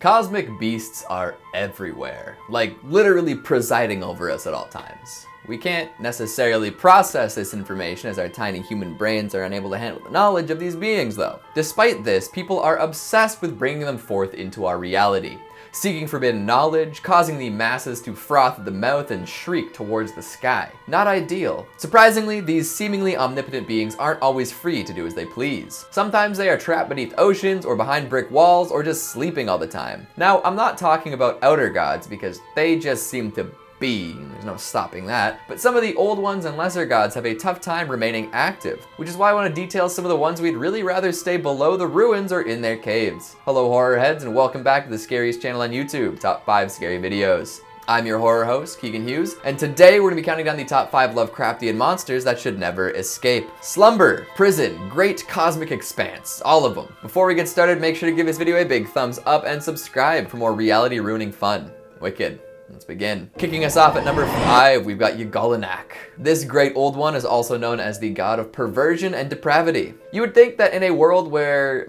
Cosmic beasts are everywhere, like literally presiding over us at all times. We can't necessarily process this information as our tiny human brains are unable to handle the knowledge of these beings though. Despite this, people are obsessed with bringing them forth into our reality, seeking forbidden knowledge, causing the masses to froth at the mouth and shriek towards the sky. Not ideal. Surprisingly, these seemingly omnipotent beings aren't always free to do as they please. Sometimes they are trapped beneath oceans or behind brick walls or just sleeping all the time. Now, I'm not talking about outer gods because they just seem to be, there's no stopping that, but some of the old ones and lesser gods have a tough time remaining active, which is why I want to detail some of the ones we'd really rather stay below the ruins or in their caves. Hello horror heads and welcome back to the scariest channel on YouTube, Top 5 Scary Videos. I'm your horror host, Keegan Hughes, and today we're going to be counting down the top 5 Lovecraftian monsters that should never escape. Slumber, prison, great cosmic expanse, all of them. Before we get started, make sure to give this video a big thumbs up and subscribe for more reality ruining fun. Wicked. Let's begin. Kicking us off at number 5, we've got Ugalla Knack. This great old one is also known as the god of perversion and depravity. You would think that in a world where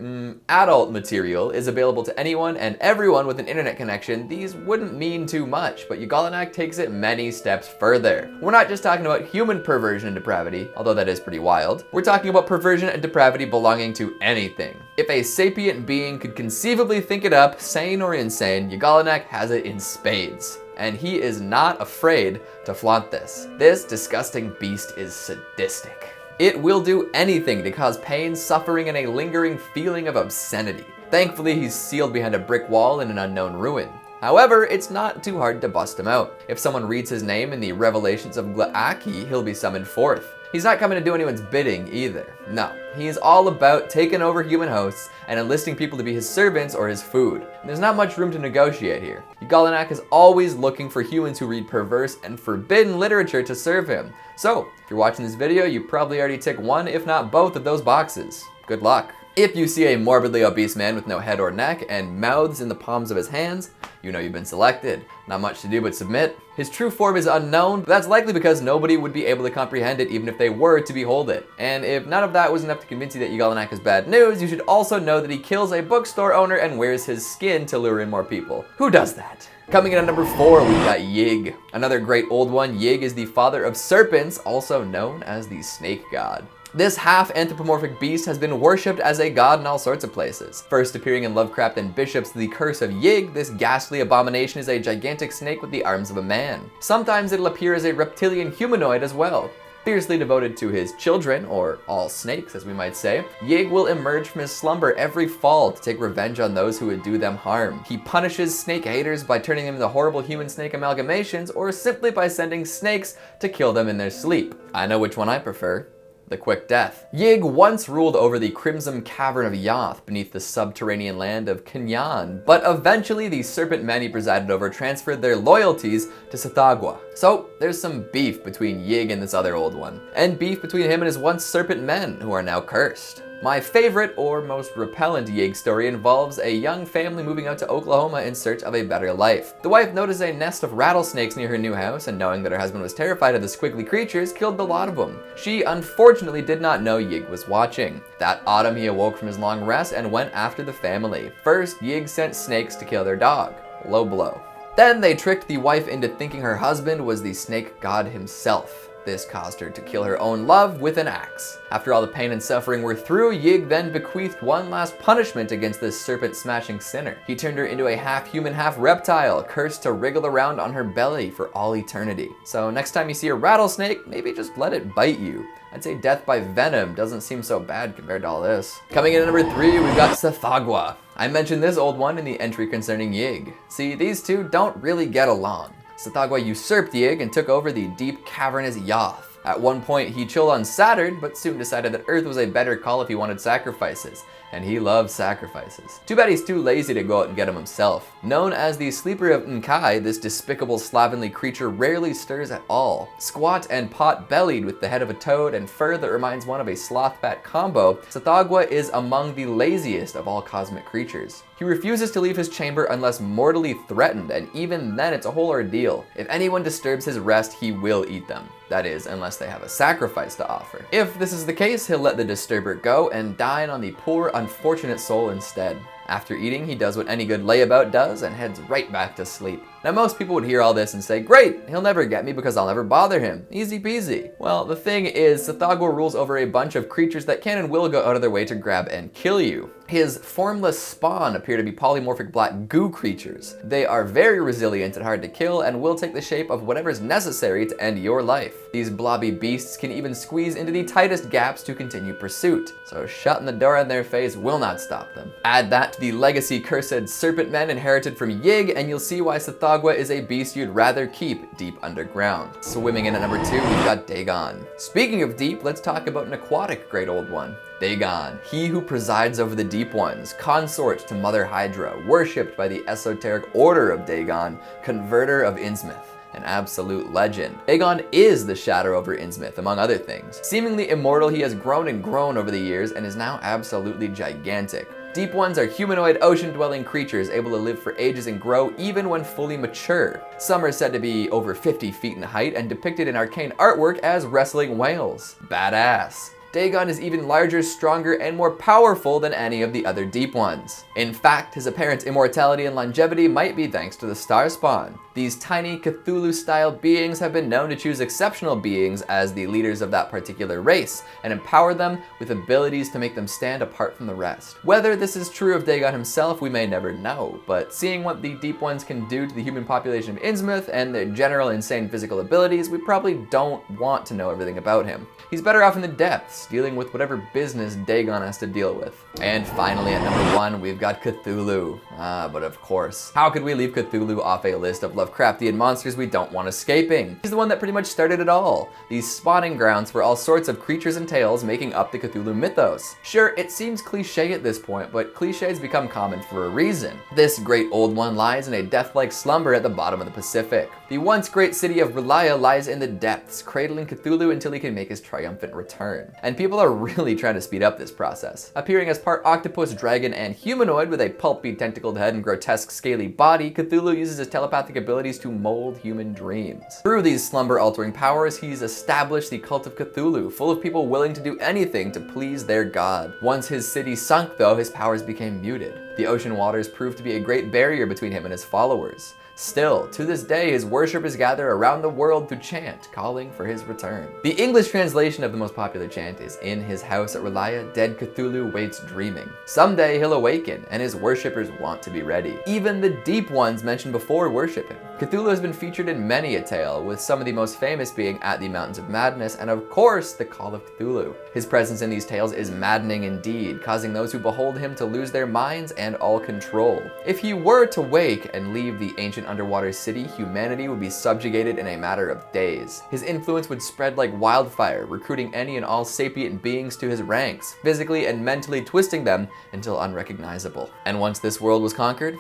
adult material is available to anyone and everyone with an internet connection, these wouldn't mean too much, but Ugalla Knack takes it many steps further. We're not just talking about human perversion and depravity, although that is pretty wild. We're talking about perversion and depravity belonging to anything. If a sapient being could conceivably think it up, sane or insane, Ugalla Knack has it in spades. And he is not afraid to flaunt this. This disgusting beast is sadistic. It will do anything to cause pain, suffering, and a lingering feeling of obscenity. Thankfully, he's sealed behind a brick wall in an unknown ruin. However, it's not too hard to bust him out. If someone reads his name in the Revelations of Ugalla, he'll be summoned forth. He's not coming to do anyone's bidding either. No, he's all about taking over human hosts and enlisting people to be his servants or his food. And there's not much room to negotiate here. Ugalla Knack is always looking for humans who read perverse and forbidden literature to serve him. So, if you're watching this video, you probably already tick one, if not both of those boxes. Good luck. If you see a morbidly obese man with no head or neck and mouths in the palms of his hands, you know you've been selected. Not much to do but submit. His true form is unknown, but that's likely because nobody would be able to comprehend it even if they were to behold it. And if none of that was enough to convince you that Ugalla Knack is bad news, you should also know that he kills a bookstore owner and wears his skin to lure in more people. Who does that? Coming in at number 4, we've got Yig. Another great old one. Yig is the father of serpents, also known as the snake god. This half-anthropomorphic beast has been worshipped as a god in all sorts of places. First appearing in Lovecraft and Bishop's The Curse of Yig, this ghastly abomination is a gigantic snake with the arms of a man. Sometimes it'll appear as a reptilian humanoid as well. Fiercely devoted to his children, or all snakes as we might say, Yig will emerge from his slumber every fall to take revenge on those who would do them harm. He punishes snake haters by turning them into horrible human-snake amalgamations, or simply by sending snakes to kill them in their sleep. I know which one I prefer. The quick death. Yig once ruled over the Crimson Cavern of Yath beneath the subterranean land of Kenyan, but eventually the serpent men he presided over transferred their loyalties to Sethe Agua. So there's some beef between Yig and this other old one, and beef between him and his once serpent men who are now cursed. My favorite or most repellent Yig story involves a young family moving out to Oklahoma in search of a better life. The wife noticed a nest of rattlesnakes near her new house, and knowing that her husband was terrified of the squiggly creatures, killed the lot of them. She unfortunately did not know Yig was watching. That autumn he awoke from his long rest and went after the family. First, Yig sent snakes to kill their dog. Low blow. Then they tricked the wife into thinking her husband was the snake god himself. This caused her to kill her own love with an axe. After all the pain and suffering were through, Yig then bequeathed one last punishment against this serpent-smashing sinner. He turned her into a half-human, half-reptile, cursed to wriggle around on her belly for all eternity. So next time you see a rattlesnake, maybe just let it bite you. I'd say death by venom doesn't seem so bad compared to all this. Coming in at number 3, we've got Sethe Agua. I mentioned this old one in the entry concerning Yig. See, these two don't really get along. Sethe Agua usurped Yig and took over the deep cavernous Yath. At one point he chilled on Saturn, but soon decided that Earth was a better call if he wanted sacrifices. And he loves sacrifices. Too bad he's too lazy to go out and get them himself. Known as the Sleeper of Nkai, this despicable slovenly creature rarely stirs at all. Squat and pot-bellied with the head of a toad and fur that reminds one of a sloth-bat combo, Sethe Agua is among the laziest of all cosmic creatures. He refuses to leave his chamber unless mortally threatened, and even then it's a whole ordeal. If anyone disturbs his rest, he will eat them. That is, unless they have a sacrifice to offer. If this is the case, he'll let the disturber go and dine on the poor, unfortunate soul instead. After eating, he does what any good layabout does and heads right back to sleep. Now most people would hear all this and say, great, he'll never get me because I'll never bother him. Easy peasy. Well, the thing is, Sethe Agua rules over a bunch of creatures that can and will go out of their way to grab and kill you. His formless spawn appear to be polymorphic black goo creatures. They are very resilient and hard to kill and will take the shape of whatever's necessary to end your life. These blobby beasts can even squeeze into the tightest gaps to continue pursuit, so shutting the door in their face will not stop them. Add that to the legacy cursed serpent men inherited from Yig and you'll see why Sethe Agua is a beast you'd rather keep deep underground. Swimming in at number 2, we've got Dagon. Speaking of deep, let's talk about an aquatic great old one. Dagon, he who presides over the deep ones, consort to Mother Hydra, worshipped by the esoteric order of Dagon, converter of Innsmouth. An absolute legend. Dagon is the shadow over Innsmouth, among other things. Seemingly immortal, he has grown and grown over the years and is now absolutely gigantic. Deep ones are humanoid, ocean-dwelling creatures able to live for ages and grow even when fully mature. Some are said to be over 50 feet in height and depicted in arcane artwork as wrestling whales. Badass. Dagon is even larger, stronger, and more powerful than any of the other deep ones. In fact, his apparent immortality and longevity might be thanks to the star spawn. These tiny Cthulhu-style beings have been known to choose exceptional beings as the leaders of that particular race and empower them with abilities to make them stand apart from the rest. Whether this is true of Dagon himself, we may never know, but seeing what the deep ones can do to the human population of Innsmouth and their general insane physical abilities, we probably don't want to know everything about him. He's better off in the depths, dealing with whatever business Dagon has to deal with. And finally, at number 1, we've got Cthulhu. But of course, how could we leave Cthulhu off a list of Lovecraftian monsters we don't want escaping? He's the one that pretty much started it all. These spawning grounds for all sorts of creatures and tales making up the Cthulhu mythos. Sure, it seems cliche at this point, but cliches become common for a reason. This great old one lies in a death-like slumber at the bottom of the Pacific. The once great city of Relaya lies in the depths, cradling Cthulhu until he can make his triumphant return. And people are really trying to speed up this process. Appearing as part octopus, dragon, and humanoid with a pulpy, tentacled head and grotesque, scaly body, Cthulhu uses his telepathic abilities to mold human dreams. Through these slumber-altering powers, he's established the cult of Cthulhu, full of people willing to do anything to please their god. Once his city sunk, though, his powers became muted. The ocean waters proved to be a great barrier between him and his followers. Still, to this day, his worshippers gather around the world to chant, calling for his return. The English translation of the most popular chant is, "In his house at Relaya, dead Cthulhu waits dreaming. Someday he'll awaken, and his worshippers want to be ready." Even the deep ones mentioned before worship him. Cthulhu has been featured in many a tale, with some of the most famous being At the Mountains of Madness, and of course, the Call of Cthulhu. His presence in these tales is maddening indeed, causing those who behold him to lose their minds and all control. If he were to wake and leave the ancient underwater city, humanity would be subjugated in a matter of days. His influence would spread like wildfire, recruiting any and all sapient beings to his ranks, physically and mentally twisting them until unrecognizable. And once this world was conquered,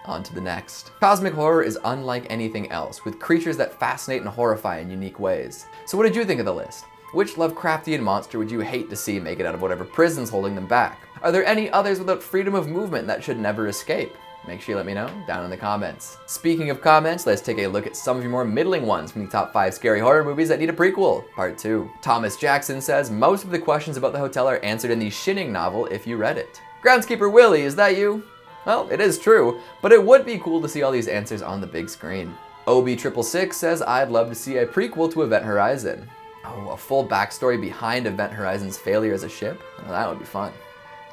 on to the next. Cosmic horror is unlike anything else, with creatures that fascinate and horrify in unique ways. So what did you think of the list? Which Lovecraftian monster would you hate to see make it out of whatever prison's holding them back? Are there any others without freedom of movement that should never escape? Make sure you let me know down in the comments. Speaking of comments, let's take a look at some of your more middling ones from the top 5 scary horror movies that need a prequel, part 2. Thomas Jackson says, most of the questions about the hotel are answered in the Shining novel if you read it. Groundskeeper Willie, is that you? Well, it is true, but it would be cool to see all these answers on the big screen. OB666 says, I'd love to see a prequel to Event Horizon. Oh, a full backstory behind Event Horizon's failure as a ship? Well, that would be fun.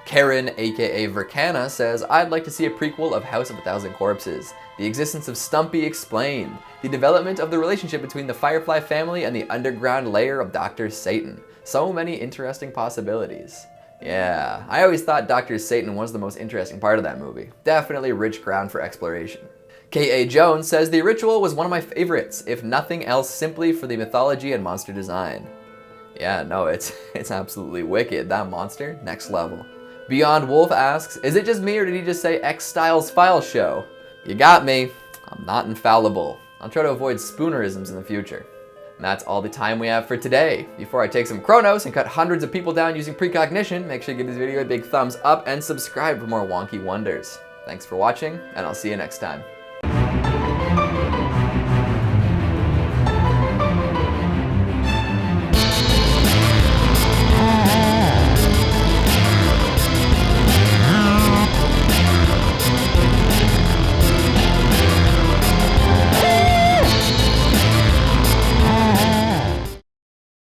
Karen, aka Vercana, says, I'd like to see a prequel of House of a Thousand Corpses. The existence of Stumpy explained. The development of the relationship between the Firefly family and the underground lair of Dr. Satan. So many interesting possibilities. Yeah, I always thought Dr. Satan was the most interesting part of that movie. Definitely rich ground for exploration. K.A. Jones says, the ritual was one of my favorites, if nothing else simply for the mythology and monster design. Yeah, no, it's absolutely wicked. That monster, next level. Beyond Wolf asks, is it just me or did he just say X-Styles File Show? You got me. I'm not infallible. I'll try to avoid spoonerisms in the future. And that's all the time we have for today. Before I take some Chronos and cut hundreds of people down using precognition, make sure you give this video a big thumbs up and subscribe for more wonky wonders. Thanks for watching, and I'll see you next time.